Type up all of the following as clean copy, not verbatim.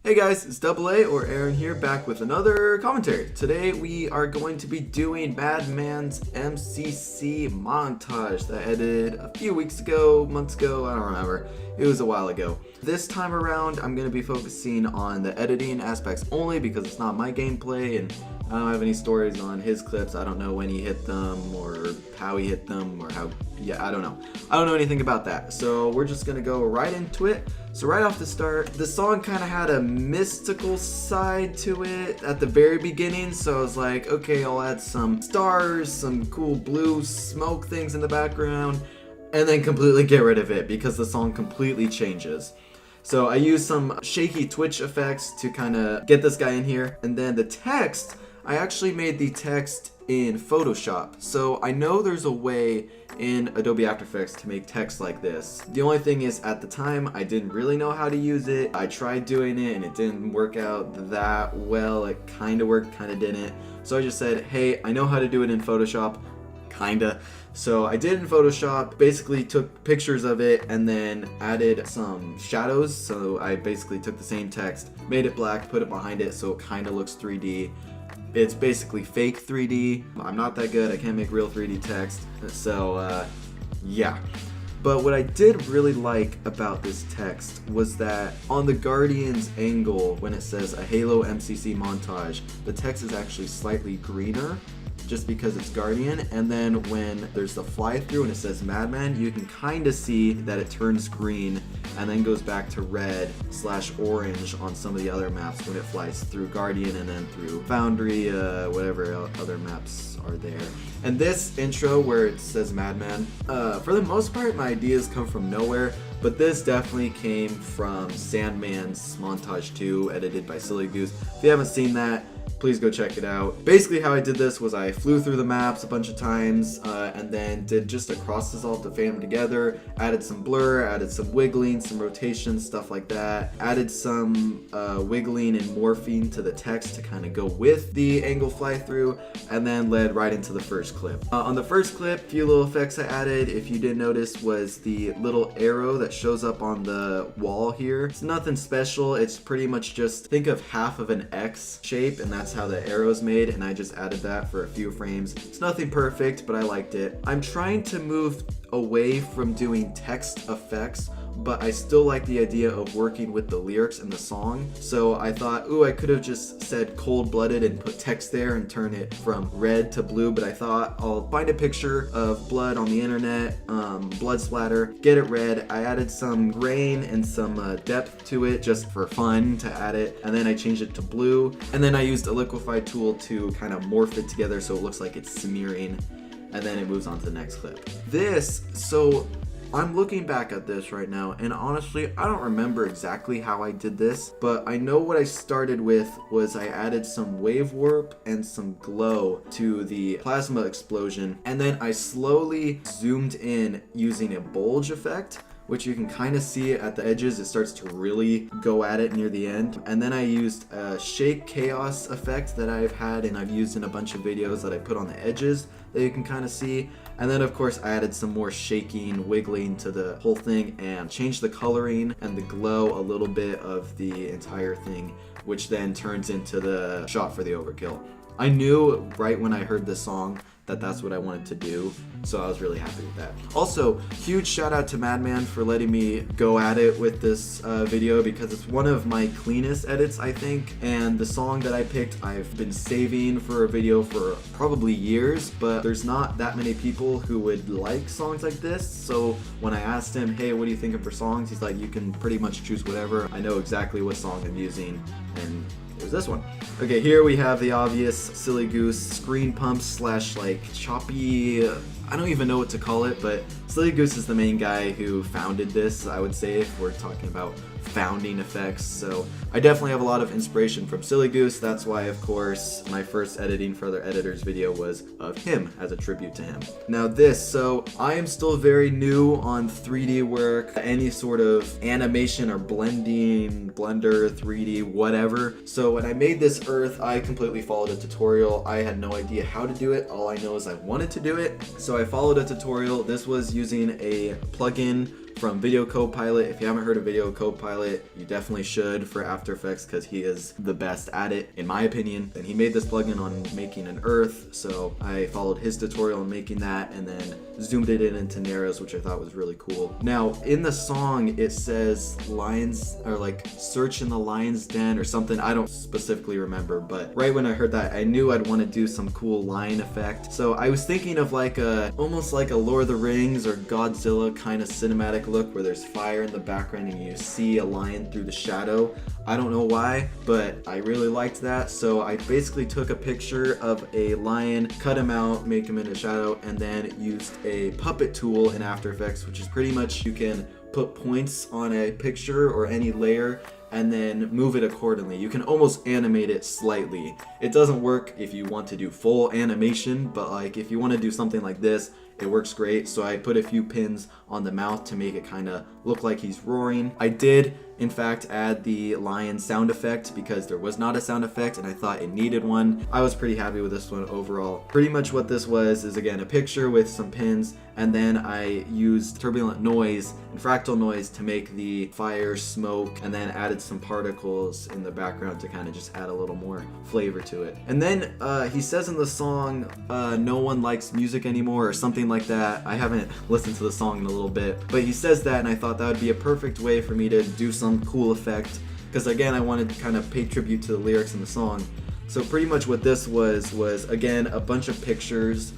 Hey guys, it's DoubleAA or Aaron here, back with another commentary. Today we are going to be doing Madman's MCC montage that I edited a few weeks ago, months ago, I don't remember. It was a while ago. This time around I'm going to be focusing on the editing aspects only because it's not my gameplay and I don't have any stories on his clips. I don't know when he hit them or how he hit them or how, I don't know. I don't know anything about that. So we're just gonna go right into it. So right off the start, the song kind of had a mystical side to it at the very beginning. So I was like, okay, I'll add some stars, some cool blue smoke things in the background, and then completely get rid of it because the song completely changes. So I used some shaky twitch effects to kind of get this guy in here. And then the text, I actually made the text in Photoshop. So I know there's a way in Adobe After Effects to make text like this. The only thing is at the time I didn't really know how to use it. I tried doing it and it didn't work out that well. It kind of worked, kind of didn't. So I just said, hey, I know how to do it in Photoshop, kinda. So I did it in Photoshop, basically took pictures of it and then added some shadows. So I basically took the same text, made it black, put it behind it so it kind of looks 3D. It's basically fake 3D. I'm not that good, I can't make real 3D text, so yeah. But what I did really like about this text was that on the Guardian's angle, when it says a Halo MCC montage, the text is actually slightly greener just because it's Guardian, and then when there's the fly through and it says Madman, you can kind of see that it turns green and then goes back to red/orange on some of the other maps when it flies through Guardian and then through Foundry, whatever other maps are there. And this intro where it says Madman, for the most part my ideas come from nowhere, but this definitely came from Sandman's Montage 2, edited by Silly Goose. If you haven't seen that, please go check it out. Basically how I did this was I flew through the maps a bunch of times and then did just a cross dissolve to fade them together, added some blur, added some wiggling, some rotation, stuff like that, added some wiggling and morphing to the text to kind of go with the angle fly through, and then led right into the first clip. On the first clip, a few little effects I added, if you didn't notice, was the little arrow that shows up on the wall here. It's nothing special, it's pretty much just think of half of an X shape and that's how the arrow's made, and I just added that for a few frames. It's nothing perfect, but I liked it. I'm trying to move away from doing text effects, but I still like the idea of working with the lyrics in the song. So I thought, ooh, I could have just said cold-blooded and put text there and turn it from red to blue, but I thought I'll find a picture of blood on the internet, blood splatter, get it red. I added some grain and some depth to it just for fun to add it, and then I changed it to blue, and then I used a liquify tool to kind of morph it together so it looks like it's smearing, and then it moves on to the next clip. So I'm looking back at this right now, and honestly, I don't remember exactly how I did this, but I know what I started with was I added some wave warp and some glow to the plasma explosion, and then I slowly zoomed in using a bulge effect, which you can kind of see at the edges. It starts to really go at it near the end. And then I used a shake chaos effect that I've had and I've used in a bunch of videos that I put on the edges that you can kind of see. And then of course I added some more shaking, wiggling to the whole thing and changed the coloring and the glow a little bit of the entire thing, which then turns into the shot for the overkill. I knew right when I heard this song that that's what I wanted to do, so I was really happy with that. Also, huge shout out to Madman for letting me go at it with this video because it's one of my cleanest edits, I think, and the song that I picked I've been saving for a video for probably years, but there's not that many people who would like songs like this, so when I asked him, hey, what are you thinking for songs, he's like, you can pretty much choose whatever. I know exactly what song I'm using, and it was this one. Okay, here we have the obvious Silly Goose screen pump slash like choppy, I don't even know what to call it, but Silly Goose is the main guy who founded this, I would say, if we're talking about founding effects. So I definitely have a lot of inspiration from Silly Goose. That's why, of course, my first editing for other editors video was of him as a tribute to him. Now this, so I am still very new on 3D work, any sort of animation or blending, Blender, 3D, whatever. So when I made this Earth, I completely followed a tutorial. I had no idea how to do it. All I know is I wanted to do it. So I followed a tutorial. This was using a plugin from Video Copilot. If you haven't heard of Video Copilot, you definitely should for After Effects because he is the best at it, in my opinion. And he made this plugin on making an earth, so I followed his tutorial on making that and then zoomed it in into narrows, which I thought was really cool. Now, in the song, it says lions, or like search in the lion's den or something. I don't specifically remember, but right when I heard that, I knew I'd want to do some cool lion effect. So I was thinking of like almost like a Lord of the Rings or Godzilla kind of cinematic look where there's fire in the background and you see a lion through the shadow. I don't know why, but I really liked that. So I basically took a picture of a lion, cut him out, make him in a shadow, and then used a puppet tool in After Effects, which is pretty much you can put points on a picture or any layer and then move it accordingly. You can almost animate it slightly. It doesn't work if you want to do full animation, but like if you want to do something like this, it works great. So I put a few pins on the mouth to make it kind of look like he's roaring. I did in fact add the lion sound effect because there was not a sound effect and I thought it needed one. I was pretty happy with this one overall. Pretty much what this was is, again, a picture with some pins, and then I used turbulent noise and fractal noise to make the fire, smoke, and then added some particles in the background to kind of just add a little more flavor to it. And then he says in the song, no one likes music anymore or something like that. I haven't listened to the song in a little bit, but he says that and I thought that would be a perfect way for me to do some cool effect, because again, I wanted to kind of pay tribute to the lyrics in the song. So pretty much what this was again a bunch of pictures,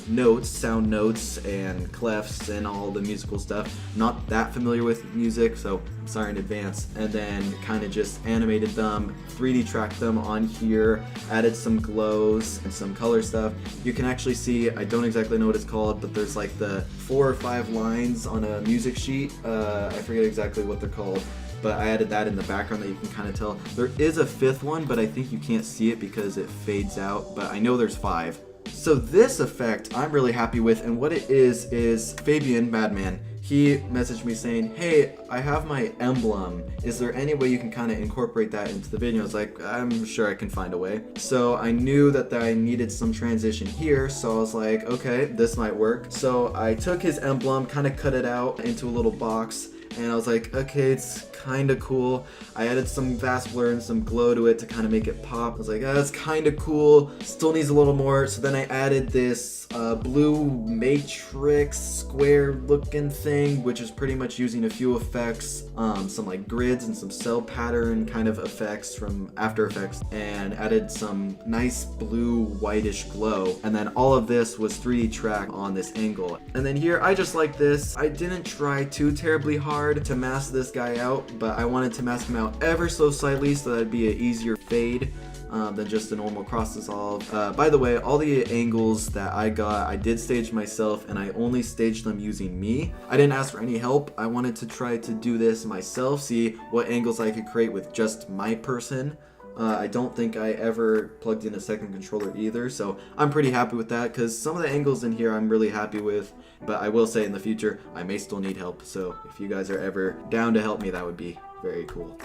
notes, sound notes, and clefs, and all the musical stuff. Not that familiar with music, so I'm sorry in advance. And then kind of just animated them, 3D tracked them on here, added some glows and some color stuff. You can actually see, I don't exactly know what it's called, but there's like the 4 or 5 lines on a music sheet. I forget exactly what they're called, but I added that in the background that you can kind of tell. There is a 5th one, but I think you can't see it because it fades out, but I know there's 5. So this effect I'm really happy with, and what it is Fabian, Madman, he messaged me saying, hey, I have my emblem. Is there any way you can kind of incorporate that into the video? I was like, I'm sure I can find a way. So I knew that I needed some transition here, so I was like, okay, this might work. So I took his emblem, kind of cut it out into a little box, and I was like, okay, it's kind of cool. I added some fast blur and some glow to it to kind of make it pop. I was like, that's kind of cool. Still needs a little more. So then I added this blue matrix square looking thing, which is pretty much using a few effects, some like grids and some cell pattern kind of effects from After Effects, and added some nice blue whitish glow. And then all of this was 3D tracked on this angle. And then here, I just like this. I didn't try too terribly hard to mask this guy out, but I wanted to mask him out ever so slightly so that'd be an easier fade than just a normal cross dissolve. By the way, all the angles that I got, I did stage myself, and I only staged them using me. I didn't ask for any help. I wanted to try to do this myself, see what angles I could create with just my person. I don't think I ever plugged in a second controller either, so I'm pretty happy with that, because some of the angles in here I'm really happy with, but I will say in the future I may still need help, so if you guys are ever down to help me, that would be very cool.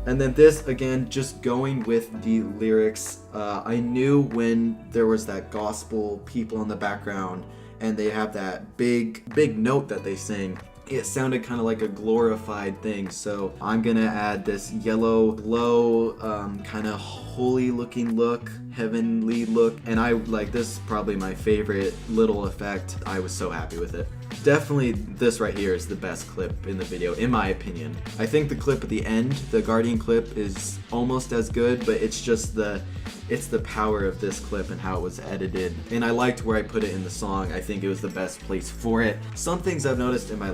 And then this, again, just going with the lyrics. I knew when there was that gospel people in the background and they have that big note that they sing, it sounded kind of like a glorified thing. So I'm gonna add this yellow glow, kind of holy looking look, heavenly look, and I like this is probably my favorite little effect. I was so happy with it. Definitely this right here is the best clip in the video, in my opinion. I think the clip at the end, the Guardian clip, is almost as good, but it's just the power of this clip and how it was edited. And I liked where I put it in the song. I think it was the best place for it. Some things I've noticed in my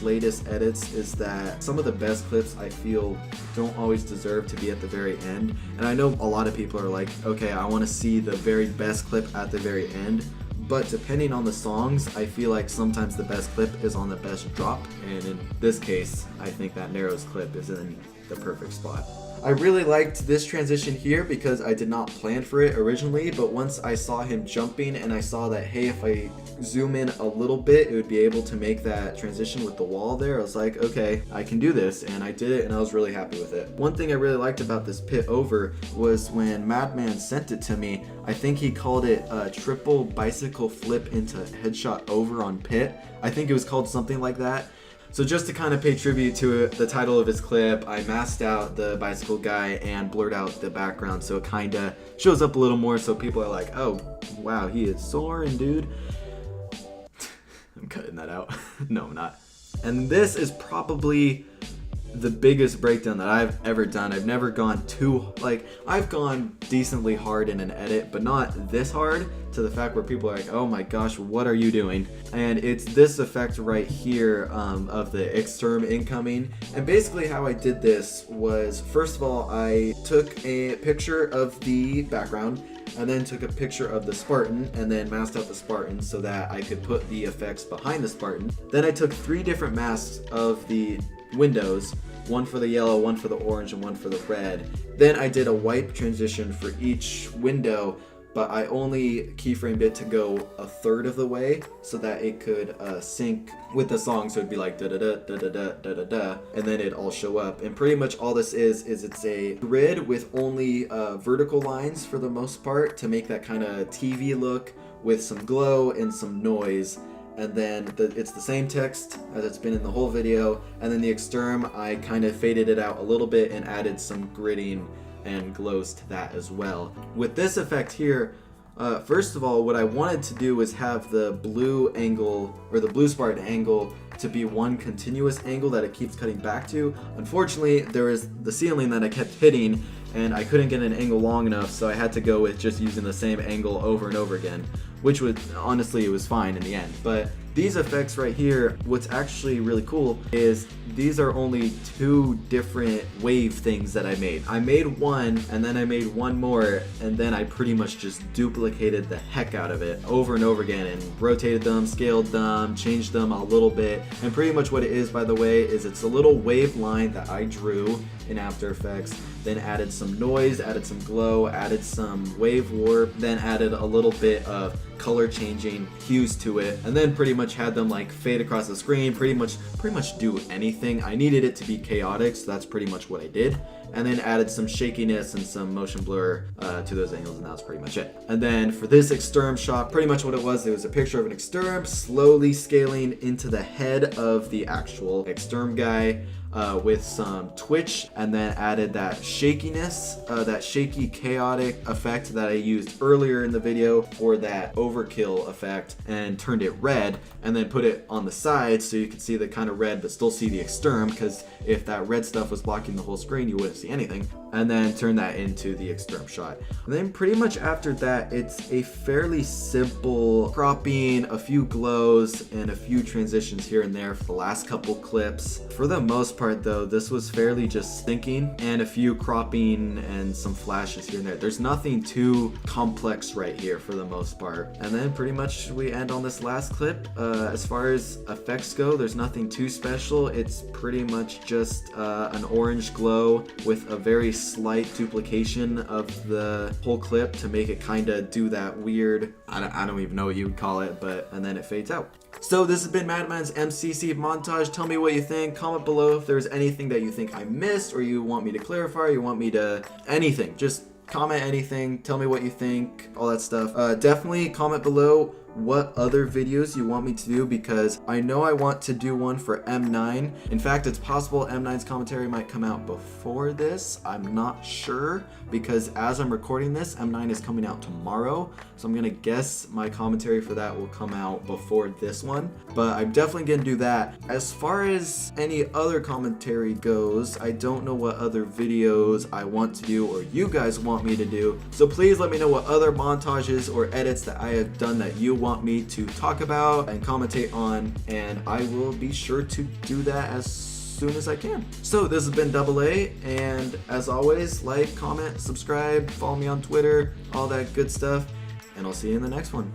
latest edits is that some of the best clips I feel don't always deserve to be at the very end. And I know a lot of people are like, okay, I want to see the very best clip at the very end. But depending on the songs, I feel like sometimes the best clip is on the best drop. And in this case, I think that Narrows clip is in the perfect spot. I really liked this transition here because I did not plan for it originally, but once I saw him jumping and I saw that, hey, if I zoom in a little bit, it would be able to make that transition with the wall there. I was like, okay, I can do this, and I did it, and I was really happy with it. One thing I really liked about this pit over was when Madman sent it to me, I think he called it a triple bicycle flip into headshot over on pit. I think it was called something like that. So just to kind of pay tribute to it, the title of his clip, I masked out the bicycle guy and blurred out the background so it kind of shows up a little more so people are like, oh, wow, he is soaring, dude. I'm cutting that out. No, I'm not. And this is probably the biggest breakdown that I've ever done. I've never gone too, I've gone decently hard in an edit, but not this hard to the fact where people are like, oh my gosh, what are you doing? And it's this effect right here of the exterm incoming. And basically how I did this was, first of all, I took a picture of the background and then took a picture of the Spartan and then masked out the Spartan so that I could put the effects behind the Spartan. Then I took 3 different masks of the windows, one for the yellow, one for the orange, and one for the red. Then I did a wipe transition for each window, but I only keyframed it to go a third of the way so that it could sync with the song, so it'd be like da da da da da da da da da, and then it'd all show up. And pretty much all this is it's a grid with only vertical lines for the most part to make that kind of TV look with some glow and some noise. And then it's the same text as it's been in the whole video. And then the exterm, I kind of faded it out a little bit and added some gridding and glows to that as well. With this effect here, first of all, what I wanted to do was have the blue angle, or the blue Spartan angle, to be one continuous angle that it keeps cutting back to. Unfortunately, there is the ceiling that I kept hitting, and I couldn't get an angle long enough, so I had to go with just using the same angle over and over again, which was, honestly, it was fine in the end. But these effects right here, what's actually really cool is these are only 2 different wave things that I made. I made one, and then I made one more, and then I pretty much just duplicated the heck out of it over and over again and rotated them, scaled them, changed them a little bit. And pretty much what it is, by the way, is it's a little wave line that I drew in After Effects, then added some noise, added some glow, added some wave warp, then added a little bit of color changing hues to it, and then pretty much had them like fade across the screen, pretty much do anything. I needed it to be chaotic, so that's pretty much what I did. And then added some shakiness and some motion blur to those angles, and that was pretty much it. And then for this exterm shot, pretty much what it was a picture of an exterm slowly scaling into the head of the actual exterm guy, with some twitch, and then added that shakiness, that shaky chaotic effect that I used earlier in the video for that overkill effect, and turned it red, and then put it on the side so you could see the kind of red but still see the exterm, because if that red stuff was blocking the whole screen you wouldn't see anything. And then turn that into the exterm shot. And then pretty much after that, it's a fairly simple cropping, a few glows, and a few transitions here and there for the last couple clips. For the most part though, this was fairly just thinking and a few cropping and some flashes here and there. There's nothing too complex right here for the most part. And then pretty much we end on this last clip. As far as effects go, there's nothing too special. It's pretty much just an orange glow with a very slight duplication of the whole clip to make it kind of do that weird, I don't even know what you would call it, but and then it fades out. So this has been Madman's MCC montage. Tell me what you think. Comment below if there's anything that you think I missed, or you want me to clarify, or you want me to anything. Just comment anything. Tell me what you think, all that stuff. Definitely comment below what other videos you want me to do, because I know I want to do one for M9. In fact, it's possible M9's commentary might come out before this. I'm not sure, because as I'm recording this, M9 is coming out tomorrow, so I'm gonna guess my commentary for that will come out before this one, but I'm definitely gonna do that. As far as any other commentary goes, I don't know what other videos I want to do or you guys want me to do, so please let me know what other montages or edits that I have done that you want me to talk about and commentate on, and I will be sure to do that as soon as I can. So this has been DoubleAA, and as always, like, comment, subscribe, follow me on Twitter, all that good stuff, and I'll see you in the next one.